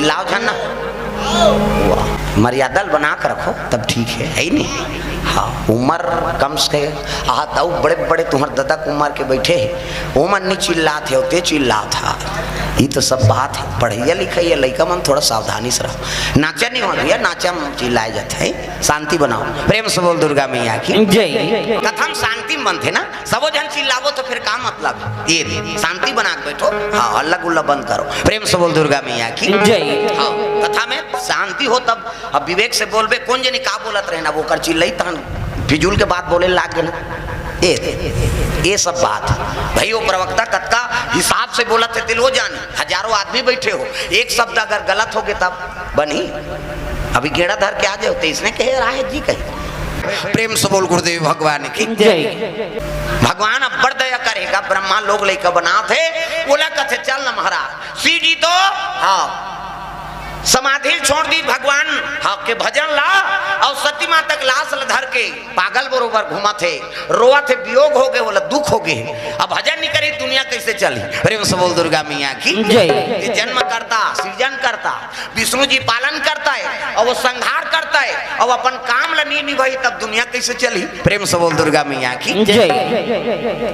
चिल्लाओ झन्ना, मर्यादा बना कर रखो तब ठीक है नहीं। हाँ उम्र कम से आता बड़े बड़े तुम्हारे दादा कुमार के बैठे वो मन नहीं चिल्ला थे होते चिल्ला था। ये तो सब बात है, पढ़िया लिखिए लड़का मन थोड़ा सावधानी से रहो। नाचा नहीं हो भैया, नाचा चिल्लाए जाते है। शांति बनाओ, प्रेम से बोल दुर्गा मैया की जय। कथम शांति में बनते ना, सबो जन चिल्लावो तो फिर का मतलब, ये शांति बना के बैठो। हाँ हल्ला गुल्ला बंद करो, प्रेम से बोल दुर्गा मैया की जय। हाँ कथा में शांति हो तब अब विवेक से बोलबे, कौन जनी का बोलत रहे ना वो कर चिल्लाई तहन फिजूल के बात बोले लाग गए ना। ये सब बात भाई वो प्रवक्ता कत्का हिसाब से बोला थे दिल हो जाने, हजारों आदमी बैठे हो, एक शब्द अगर गलत हो गए तब बनी। अभी गेड़ा धर के आ जाओ तो इसने कहे राय जी कहे। प्रेम से बोल गुरुदेव भगवान की जय। भगवान अब बड़ दया करेगा, ब्रह्मा लोग लेकर बना थे, बोला कथे चल न महाराज शिव जी तो हाँ समाधि छोड़ दी भगवान हाँ के भजन ला और सती माँ तक लाश धर के पागल बरोबर घुमा थे, रोआ थे, वियोग हो गए, बोला दुख हो गए, अब भजन नहीं करी दुनिया कैसे चली। प्रेम से बोल दुर्गा मैया की जय। जन्म करता, सृजन करता, विष्णु जी पालन करता है और वो संहार करता है और अपन काम ला नहीं निभाई तब दुनिया कैसे चली। प्रेम से बोल दुर्गा मैया की जय।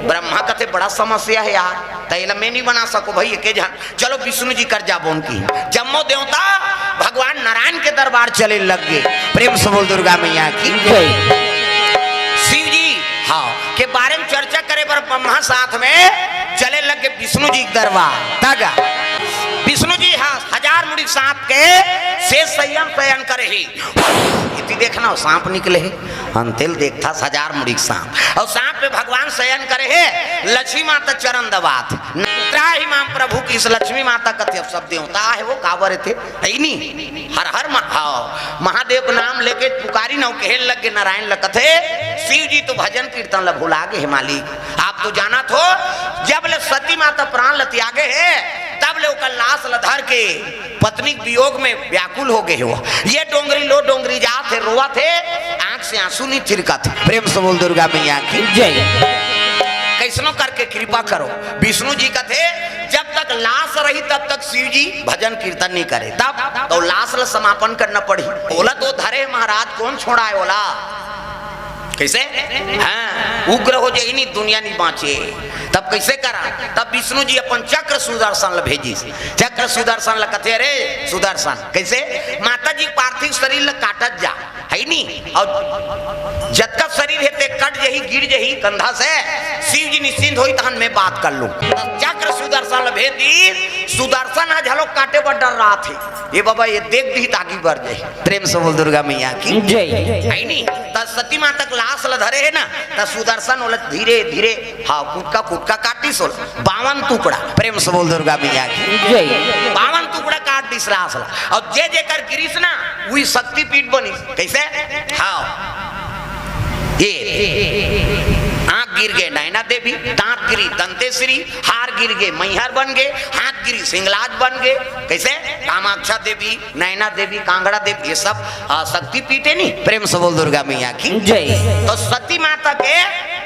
ब्रह्मा कहते बड़ा समस्या है यार, तैला मैं नहीं बना सको भाई के जान, चलो विष्णु जी कर जाबो उनकी। जम्मो देवता भगवान नारायण के दरबार चले लग गए। प्रेम से बोल दुर्गा मैया की जय। शिव जी हाँ के बारे में चर्चा करे पर ब्रह्मा साथ में चले लग गए विष्णु जी के दरबार तागा। विष्णु जी हाँ 1000 मुड़ी सांप के शेष संयम शयन करे ही, इति देखना सांप निकले है, अंतिल देखता 1000 मुड़ी सांप और सांप पे भगवान शयन करे है। लक्ष्मी माता चरण दबात त्राही मां प्रभु की, इस लक्ष्मी माता कथे सब देवता है वो कावर थे नहीं, हर हर महादेव नाम लेके पुकारी न कहने लगे नारायण लकथे। शिव जी तो भजन कीर्तन ल भुला गए मालिक, आप तो जाना थो जब ले सती माता प्राण ल त्यागे है तब ले ओकर लाश ल धर के पत्नी वियोग में व्याकुल हो गए हो। ये डोंगरी लो डोंगरी जात थे, रोआ थे, आंख से आंसू नहीं थिरका थे। प्रेम से बोल दुर्गा मैया की जय। कैसनो करके कृपा करो, विष्णु जी का थे जब तक लाश रही तब तक शिव जी भजन कीर्तन नहीं करे, तब तो लाश ला समापन करना पड़ी। बोला तो धरे महाराज कौन छोड़ा है, बोला कैसे हाँ उग्र हो जाए नहीं दुनिया नहीं बाँचे, तब कैसे करा, तब विष्णु जी अपन चक्र सुदर्शन ल भेजी। चक्र सुदर्शन ल कथे रे सुदर्शन कैसे माता जी पार्थिव शरीर ल काटत जा है नहीं, और जतका शरीर है ते कट जही गिर जही कंधा से, शिव जी निश्चिंत होई तहन मैं बात कर लूं। चक्र सुदर्शन ल भेज दी, सुदर्शन आज हलो काटे पर डर रहा थे, ये बाबा ये देख दी ताकि बढ़ जाए। प्रेम से बोल दुर्गा मैया की जय है नहीं। तब सती माँ तक लाश ल धरे है ना, तब सुदर्शन बोला धीरे धीरे हाँ कुटका काटी सोल 52 टुकड़ा। प्रेम से बोल दुर्गा मैया की जय। 52 टुकड़ा काट दी लाश ला और जे जेकर गिरीश ना वही शक्ति पीठ बनी। कैसे हाँ ये आंख गिर गए नैना देवी, दांत गिरी दंतेश्वरी, हार गिर गए मैहर बन गए, हाथ गिरी सिंगलाज बन गए। कैसे कामाक्षा देवी, नैना देवी, कांगड़ा देवी, ये सब शक्ति पीठे नहीं। प्रेम से बोल दुर्गा मैया की जय। तो सती माता के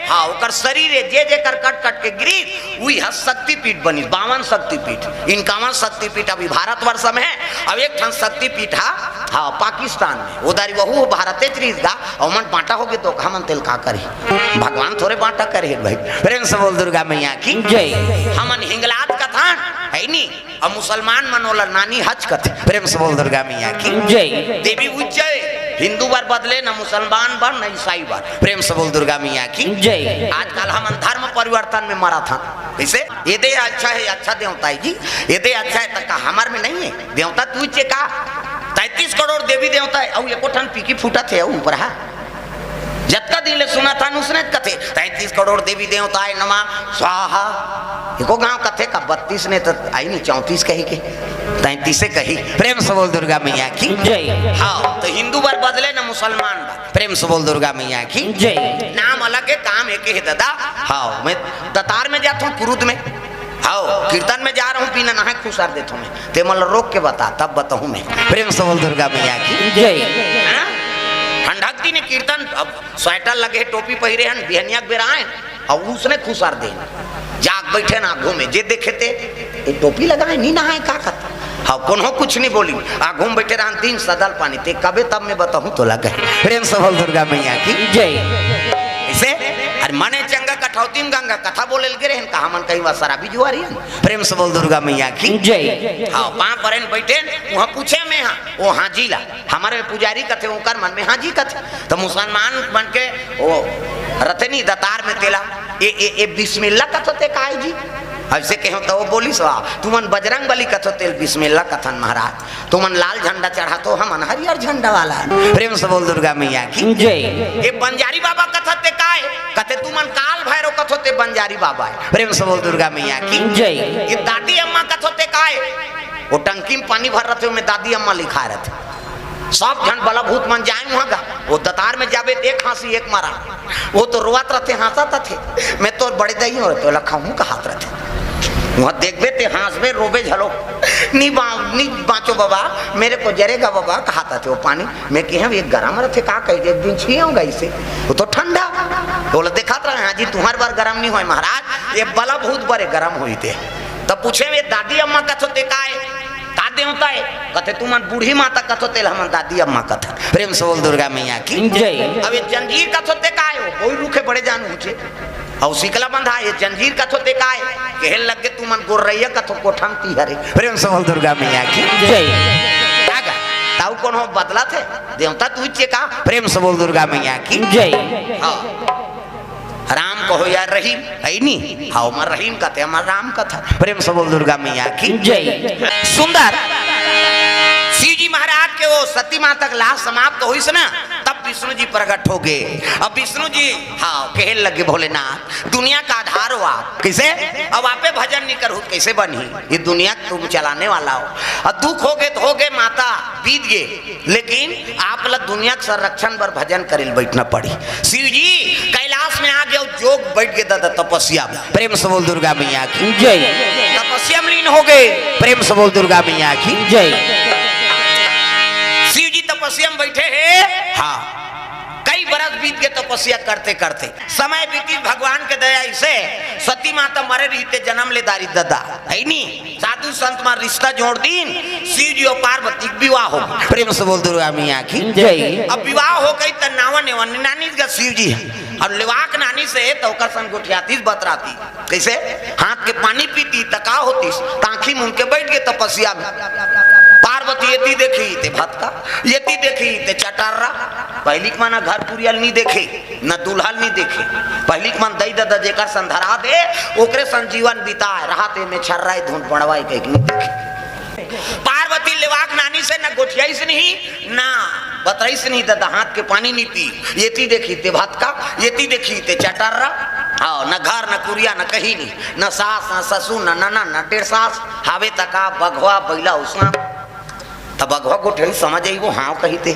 हाँ ओकर शरीर जे जेकर कट के गिरी वही शक्ति पीठ बनी। 52 शक्ति पीठ, 51 शक्ति पीठ अभी भारतवर्ष में है। अब एक ठन शक्ति पीठ हाँ पाकिस्तान में, उधारी वहू भारते चीज का और मन बांटा हो गए तो हम तेल का करे, भगवान थोड़े बांटा करे भाई। प्रेम से बोल दुर्गा मैया की जय। हमन हिंगलात कथा है नी और मुसलमान मनोला नानी हज कथे। प्रेम से बोल दुर्गा मैया की जय। देवी उज्जय हिंदू बार बदले न मुसलमान बार न ईसाई बार। प्रेम से बोल दुर्गा मैया की जय। आजकल हम धर्म परिवर्तन में मरा था, कैसे ये दे अच्छा है, अच्छा देवता है जी, ये दे अच्छा है तक हमार में नहीं है देवता तू चे का 33 करोड़ देवी देवता है और एको ठन पीकी फूटा थे ऊपर हा जत्ता दिले सुना था उसने कथे 33 करोड़ देवी देवता है नमा स्वाहा। एको गांव कथे का 32 ने तो आई नहीं 34 कही के 33 से कही। प्रेम से बोल दुर्गा मैया की जय। हाँ तो हिंदू बार बदले न मुसलमान बार। प्रेम से बोल दुर्गा मैया की जय। नाम अलग है काम एक है दादा। हाँ मैं दतार में जाता हूँ कुरुद में, हाँ कीर्तन में जा रहा हूँ बिना नहाए खुशार देता हूँ मैं, ते मतलब रोक के बता तब बताऊँ मैं। प्रेम से बोल दुर्गा मैया की जय। ठंडकती ने कीर्तन अब स्वेटर लगे टोपी पहिरे हैं बिहनिया बेराए और उसने खुशार दे जाग बैठे ना घूमे जे देखे थे ये टोपी लगाए नहीं नहाए का कहता हाँ कोनो कुछ नहीं बोली आ घूम बैठे रहा दिन सदल पानी ते कबे तब मैं बताऊं तो लगे प्रेम से बोल दुर्गा मैया की जय। इसे अरे माने चंगा कठौती में गंगा कथा बोले लगे रहन कहा मन कहीं वह शराबी जुआरी है प्रेम से बोल दुर्गा मैया की जय। हाँ वहाँ पर बैठे वहाँ पूछे मैं हाँ वो हाजी ला हमारे पुजारी कथे ओकर मन में हाजी कथे तो मुसलमान बन के वो रतनी दतार में तेला ए बिस्मिल्लाह कथोते काहे जी ऐसे कहो तो वो बोली सवा तुमन बजरंग बली कथो तेल बिस्मिल्लाह कथन महाराज तुमन लाल झंडा चढ़ा तो हम हरियर झंडा वाला प्रेम से बोल दुर्गा मैया की जय। ये बंजारी बाबा कथते काय कथे तुमन काल भैरव कथोते बंजारी बाबा प्रेम से बोल दुर्गा मैया की जय। ये दादी अम्मा कथोते काय वो टंकी में पानी भर रहे में दादी अम्मा लिखा रहे थे सब जन बला भूत मन जाए वहां का वो दतार में जाबे एक हंसी एक मारा वो तो रोआत रहते हंसता थे मैं तो बड़े दही हो तो लखा हूँ का हाथ रहते वहाँ देखबे ते हंसबे रोबे झलो नी बाँचो बाबा मेरे को जरेगा बाबा कहा थे वो पानी मैं कह ये गरम रहते का कह एक दिन छियाऊंगा इसे वो तो ठंडा बोला देखा था हाँ जी तुम्हारे बार गरम नहीं हुए महाराज ये बला भूत बड़े गरम हुई थे तब पूछे ये दादी अम्मा कथोते का देवता है कथे तुमन बूढ़ी माता कथोते हम दादी अम्मा कथा प्रेम से बोल दुर्गा मैया की जय। अब ये जंजीर कथोते का है कोई रूखे बड़े जान ऊंचे और सिकला बंधा ये जंजीर कथोते का है कहल लगे तुमन गोरैया कथो कोठम ती हरे प्रेम से बोल दुर्गा मैया की जय। कागा ताऊ कौन हो बदला थे देवता तू चे का प्रेम से बोल दुर्गा मैया की जय। हाँ राम कहो यार रहीम है नी हाँ मर रहीम कहते हमार राम कथा प्रेम से बोल दुर्गा मैया की जय। सुंदर शिव जी महाराज के वो सती माँ तक लाश समाप्त हुई से ना तब विष्णु जी प्रकट हो गए। अब विष्णु जी हाँ कहने लगे भोलेनाथ दुनिया का आधार हो आप कैसे अब आपे भजन नहीं करूँ कैसे बनी ये दुनिया तुम चलाने वाला हो अब दुख हो गए तो हो गए माता बीत गए लेकिन आप लोग दुनिया के संरक्षण पर भजन करे बैठना पड़ी। शिव जी कैलाश में आ गए जोग बैठ गए दादा तपस्या प्रेम से बोल दुर्गा मैया की जय। तपस्या में लीन हो गए प्रेम से बोल दुर्गा मैया की जय। शिव जी तपस्या में बैठे हैं हाँ कई बरस बीत गए तपस्या करते करते समय बीती भगवान के दया से सती माता मरे रहते जन्म ले दारी दादा है नी साधु संत मार रिश्ता जोड़ दीन शिव जी और पार्वती विवाह हो प्रेम से बोल दुर्गा मैया की जय। अब विवाह हो गई तो नावा नानी का शिव जी और लेवाक नानी से तो सन गुठियाती बतराती कैसे हाथ के पानी पीती तका होती ताखी मुंह के बैठ गए तपस्या में पार्वती येती देखी ते भटका येती देखी ते चटारा पहली माना घर पुरियल नहीं देखे न दुल्हन नहीं देखे पहली मन दई दादा जेकर संधरा दे ओकरे संजीवन बिताए राहते में छर्राई धुन पड़वाई कहीं नहीं देखे। पार्वती लेवाक नानी से न गोठियाई से नहीं ना बतराई से नहीं दादा हाथ के पानी नहीं पी येती देखी ते भटका येती देखी ते चटारा हाँ न घर न कुरिया न कहीं नहीं न सास न ससुर न नना न डेढ़ सास हावे तका बघवा बैला उसना तब बघवा गोठियाई समझ आई वो हाँ कही थे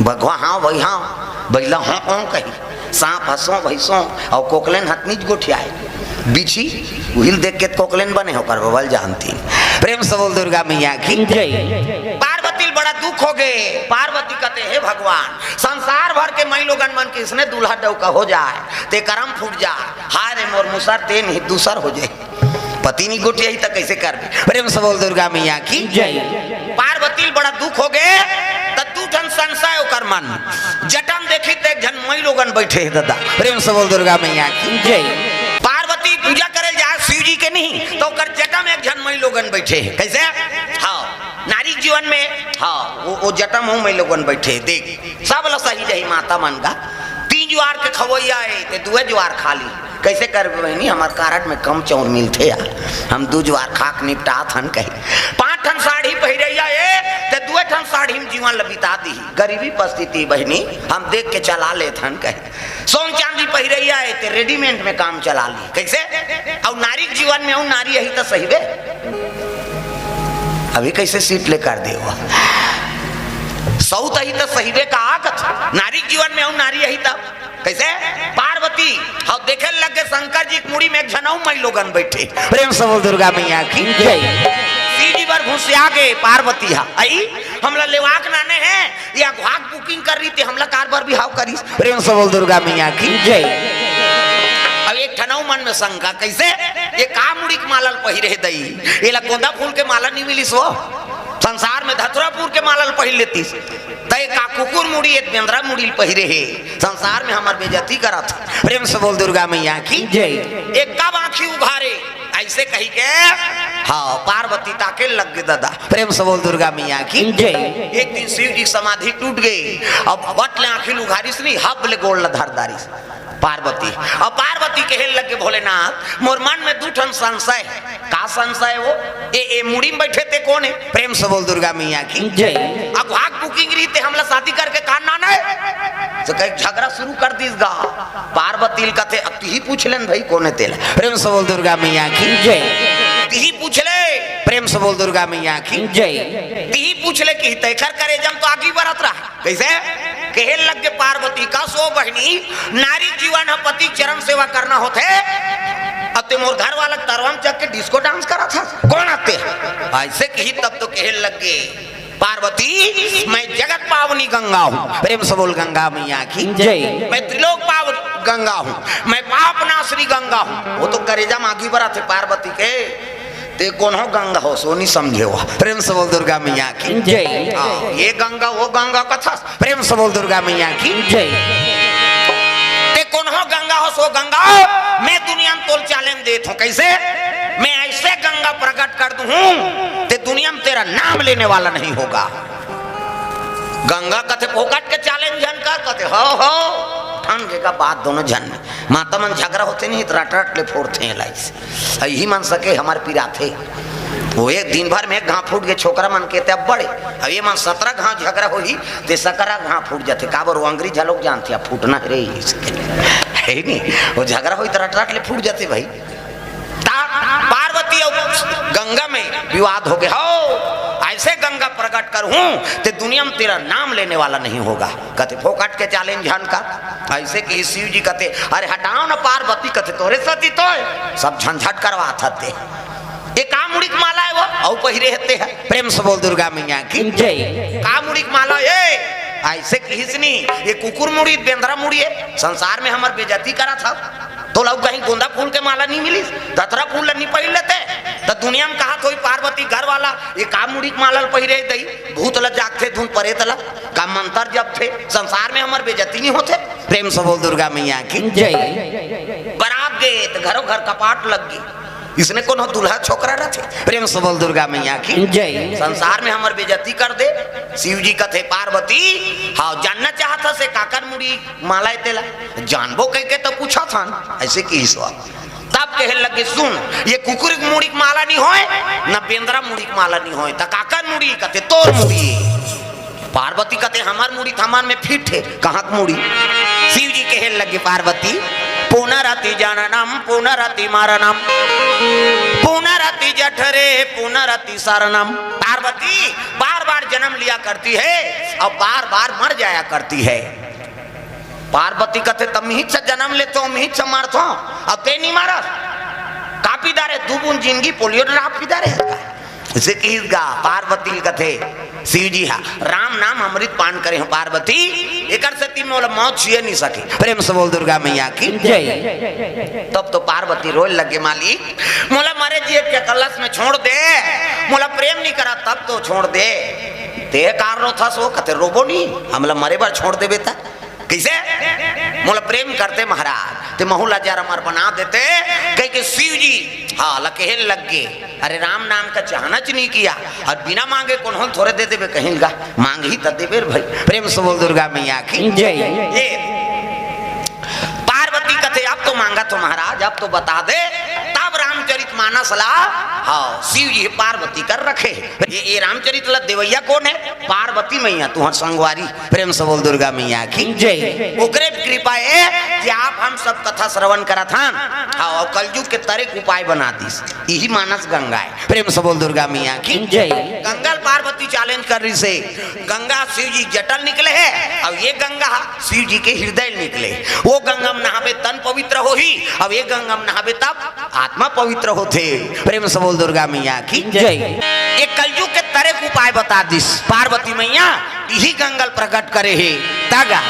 बघवा हाँ वही हाँ बैला हाँ हाँ कही सांप हंसो भैंसो और कोकलेन हथनीच गोठियाए बिछी उहिल देख के कोकलेन बने होकर बबल जानती प्रेम से बोल दुर्गा मैया की जय। पार्वती बड़ा दुख हो गए पार्वती कहते हे भगवान संसार भर के मई लोगन मन के इसने दूल्हा डौका हो जाए ते करम फूट जाए हाय रे मोर मुसर ते नहीं दूसर हो जाए पति नहीं गुटिया तक कैसे कर प्रेम से बोल दुर्गा मैया की जय। पार्वती बड़ा दुख हो गए तू ठन संशय ओकर मन जटम देखी ते जन मई लोगन बैठे है दादा प्रेम से बोल दुर्गा मैया की जय। पार्वती पूजा करे जा शिव जी के नहीं तो ओकर जटम एक जन मई लोगन बैठे है कैसे हाँ नारी जीवन में हाँ वो जटम हूँ मई लोगन बैठे देख सब लोग सही रही माता मन का 3 ज्वार के खवैया है ते 2 ज्वार खाली कैसे कर बहनी हमारे कारट में कम चौर मिलते यार हम 2 ज्वार खाक निपटा थन कही 5 ठन साड़ी पहिरैया है ते 2 ठन साड़ी में जीवन लबिता दी गरीबी परिस्थिति बहनी हम देख के चला ले थन कही सोन चांदी पहिरैया है ते रेडीमेड में काम चला ली कैसे और नारी जीवन में नारी यही तो सही बे अभी कैसे सीट ले कर दे सऊत ही तो सही बे का नारी जीवन में नारी यही तब कैसे पार्वती और देखे लगे शंकर जी की मुड़ी में एक झनाऊ मई लोगन बैठे प्रेम से बोल दुर्गा मैया की जय। सीधी बार घुसिया गए पार्वती आई हमला लेवाक नाने हैं या घाक बुकिंग कर रही थी हमला कार बार भी हाव करी प्रेम से बोल दुर्गा मैया की जय। अब एक ठनऊ मन में शंका कैसे ये का मुड़ी के मालल पहिरे दई ये ला गोंदा फूल के माला नहीं मिली सो संसार में धतुरापुर के मालल पहिर लेती तय का कुकुर मुड़ी एक बेंद्रा मुड़ी पहिरे है संसार में हमार बेइज्जती करत प्रेम से बोल दुर्गा मैया की जय। एक कब आंखी उघारे ऐसे कही के हाँ पार्वती ताके लग गए दादा प्रेम से बोल दुर्गा मैया की जय। एक दिन शिव जी समाधि टूट गई अब बटले आंखी उघारी से नहीं हब ले गोल धारदारी पार्वती और पार्वती के हेल लगे भोलेनाथ मोर मन में दूठन संशय का संशय वो ए मुड़ी में बैठे ते कौन है प्रेम से बोल दुर्गा मैया की जय। अब भाग बुकिंग रही थे हमला शादी करके कहा ना है तो कहीं झगड़ा शुरू कर दीस गा पार्वती कहते अब ही पूछ लेन भाई कौन है तेला प्रेम से बोल दुर्गा मैया की जय। ही पूछ ले प्रेम से बोल दुर्गा मैया की जय। ही पूछ ले कि तैखर करे जम तो आगे बढ़त रहा कैसे कहेल लग के पार्वती का सो बहनी नारी जीवन पति चरण सेवा करना होते अब ते मोर घर वाला तरवम चक के डिस्को डांस करा था कौन आते ऐसे कही तब तो कहेल लग गए पार्वती मैं जगत पावनी गंगा हूँ प्रेम से बोल गंगा मैया की जय। मैं त्रिलोक पावन गंगा हूँ मैं पाप नाशनी गंगा हूँ वो तो करेजा मागी बरा थे पार्वती के ते कौन हो गंगा हो सोनी समझे हो प्रेम से बोल दुर्गा मैया की जय। ये गंगा वो गंगा कथा प्रेम से बोल दुर्गा मैया की जय। ते कौन हो गंगा हो सो गंगा मैं दुनिया में तोल चैलेंज देता हूँ कैसे मैं ऐसे गंगा प्रकट कर दूं ते दुनिया में तेरा नाम लेने वाला नहीं होगा। गंगा कथे फोकट के चैलेंज जन कर कथे हो ठंड का बात दोनों जन माता मन झगड़ा होते नहीं रट रट ले फोड़ते हैं लाइस यही मन सके हमारे पीरा थे वो एक दिन भर में एक घाव फूट के छोकरा मन कहते अब बड़े अब ये मन 17 घाव झगड़ा हो ही ते 17 घाव फूट जाते काबर वो अंग्रेज लोग जानते अब फूटना रे है नहीं वो झगड़ा हो रट रट ले फूट जाते भाई। पार्वती और गंगा में विवाद हो गया हो ऐसे गंगा प्रकट कर हूं ते दुनिया में तेरा नाम लेने वाला नहीं होगा कहते फोकट के चैलेंज जान का ऐसे कि शिव जी कहते अरे हटाओ ना पार्वती कहते तोरे सती तो सब झंझट करवा थे ये का मुड़ी की माला है वो औ पहिरे हेते है प्रेम से बोल दुर्गा मैया की जय। का मुड़ी की माला ये ऐसे किसनी ये कुकुर मुड़ी बेंद्रा मुड़ी है संसार में हमार बेइज्जती करा था तो लोग कहीं गोंदा फूल के माला नहीं मिली धतरा फूल नहीं पहिर लेते तो दुनिया में कहा कोई पार्वती घर वाला ये का मुड़ी माला पहिरे दई भूत ल जागते धुन परे तला का मंत्र जब थे संसार में हमार बेइज्जती नहीं होते प्रेम से बोल दुर्गा मैया की जय। बरात गए तो घरों घर कपाट लग गई इसने कौन दूल्हा छोकरा रहे प्रेम से बोल दुर्गा मैया की जय। संसार में हमार बेइज्जती कर दे शिव जी कथे पार्वती हाँ जानना चाहता से काकर मुड़ी माला तेला जानबो कह के तो पूछा था ऐसे की तब कहे लगे सुन ये कुकुर मुड़ी की माला नहीं होए न बेंद्रा मुड़ी की माला नहीं होए त काकर मुड़ी कथे तोर मुड़ी पार्वती कहते हमार मुड़ी थमान में फिट है कहाँ मुड़ी शिव जी कहे लगे पार्वती पुनरति जननम पुनरति मरणम पुनरति जठरे पुनरति शरणम पार्वती बार बार जन्म लिया करती है और बार बार मर जाया करती है। पार्वती कहते तम ही से जन्म लेते हो ही से मरते हो अब ते नहीं मारा काफी दारे दुबुन जिंदगी पोलियो ड्राप दारे इसे गा पार्वती कथे शिव जी हा राम नाम अमृत पान करे पार्वती एक मौत छुए नहीं सके प्रेम से बोल दुर्गा मैया की जय। तब तो पार्वती रोल लगे मालिक मोला मारे जी के कलश में छोड़ दे मोला प्रेम नहीं करा तब तो छोड़ दे ते कारण था सो कते रोबो नहीं हमला मरे बार छोड़ दे बेटा कैसे मोला प्रेम करते महाराज ते महूला जार मर बना देते कह के शिव जी हाँ लकेल लग गए अरे राम नाम का चाहनच नहीं किया और बिना मांगे कौन हो थोड़े दे देवे कहेंगा मांग ही तो देवे भाई प्रेम से बोल दुर्गा मैया की जय। ये पार्वती कथे अब तो मांगा तो महाराज अब तो बता दे तब रामचरित मानस ला हाँ शिव जी पार्वती कर रखे ये रामचरित ला देवैया कौन है पार्वती मैया तुहर संगवारी प्रेम से बोल दुर्गा मैया की जय। ओकरे कृपा है कि आप हम सब कथा श्रवण करा था हाँ कलयुग के तरीक उपाय बना दीस यही मानस गंगा है प्रेम से बोल दुर्गा मैया की जय। गंगा पार्वती चैलेंज कर रही से गंगा शिव जी जटल निकले है अब ये गंगा शिव जी के हृदय निकले वो गंगा में नहावे तन पवित्र हो ही अब ये गंगा में नहावे तब आत्मा पवित्र होते प्रेम से बोल दुर्गा मैया की जय। एक कलयुग के तरह उपाय बता दिस पार्वती मैया यही गंगल प्रकट करे है तागा